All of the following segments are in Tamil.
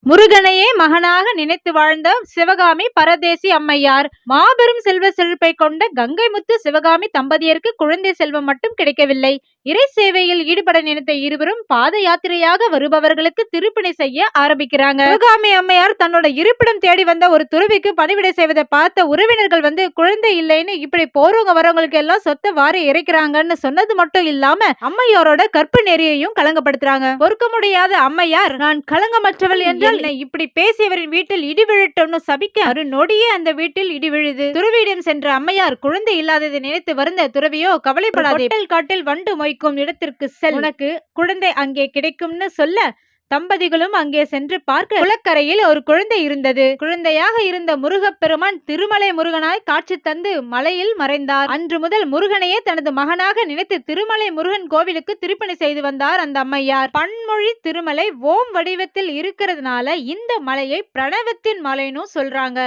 முருகனையே மகனாக நினைத்து வாழ்ந்த சிவகாமி பரதேசி அம்மையார். மாபெரும் செல்வ செழிப்பை கொண்ட கங்கை முத்து சிவகாமி தம்பதியருக்கு குழந்தை செல்வம் மட்டும் கிடைக்கவில்லை. இறை சேவையில் ஈடுபட நினைத்த இருவரும் பாத யாத்திரையாக வருபவர்களுக்கு திருப்பணி செய்ய ஆரம்பிக்கிறாங்க. சிவகாமி அம்மையார் தன்னோட இருப்பிடம் தேடி வந்த ஒரு துறவிக்கு பணிவிடை செய்வதை பார்த்த உறவினர்கள் குழந்தை இல்லைன்னு இப்படி போறவங்க வரவங்களுக்கு எல்லாம் சொத்தை வாரி இறைக்கிறாங்கன்னு சொன்னது மட்டும் இல்லாம அம்மையாரோட கற்பு நெறியையும் கலங்கப்படுத்துறாங்க. பொறுக்க முடியாத அம்மையார், நான் களங்கமற்றவள் என்றால் இப்படி பேசியவரின் வீட்டில் இடி விழட்டும்னு சபிக்க ஒரு நொடியே அந்த வீட்டில் இடி விழுது. துறவியிடம் சென்ற அம்மையார் குழந்தை இல்லாததை நினைத்து வருந்த துறவியோ, கவலைப்படாதே, காட்டில் வண்டு மொய்க்கும் இடத்திற்கு செல், உனக்கு குழந்தை அங்கே கிடைக்கும்னு சொல்ல தம்பதிகளும் அங்கே சென்று பார்க்க குளக்கரையில் ஒரு குழந்தை இருந்தது. குழந்தையாக இருந்த முருகப்பெருமான் திருமலை முருகனாய் காட்சி தந்து மலையில் மறைந்தார். அன்று முதல் முருகனையே தனது மகனாக நினைத்து திருமலை முருகன் கோவிலுக்கு திருப்பணி செய்து வந்தார் அந்த அம்மையார். பன்மொழி திருமலை ஓம் வடிவத்தில் இருக்கிறதுனால இந்த மலையை பிரணவத்தின் மலைன்னு சொல்றாங்க.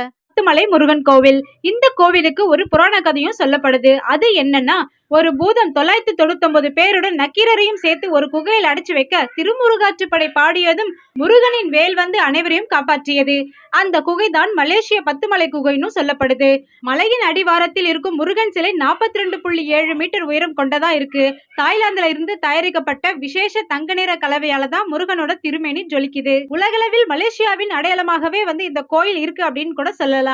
மலை முருகன் கோவில். இந்த கோவிலுக்கு ஒரு புராண கதையும் சொல்லப்படுது. அது என்னன்னா, ஒரு பூதம் 999 பேருடன் நக்கீரரையும் சேர்த்து ஒரு குகையில் அடைச்சு வைக்க திருமுருகாற்றுப்படை பாடியதும் முருகனின் வேல் வந்து அனைவரையும் காப்பாற்றியது. அந்த குகைதான் மலேசிய 10 மலை குகைன்னு சொல்லப்படுது. மலையின் அடிவாரத்தில் இருக்கும் முருகன் சிலை 42.7 மீட்டர் உயரம் கொண்டதா இருக்கு. தாய்லாந்துல இருந்து தயாரிக்கப்பட்ட விசேஷ தங்க நிற கலவையால தான் முருகனோட திருமேனி ஜொலிக்குது. உலகளவில் மலேசியாவின் அடையாளமாகவே இந்த கோயில் இருக்கு அப்படின்னு கூட சொல்லலாம்.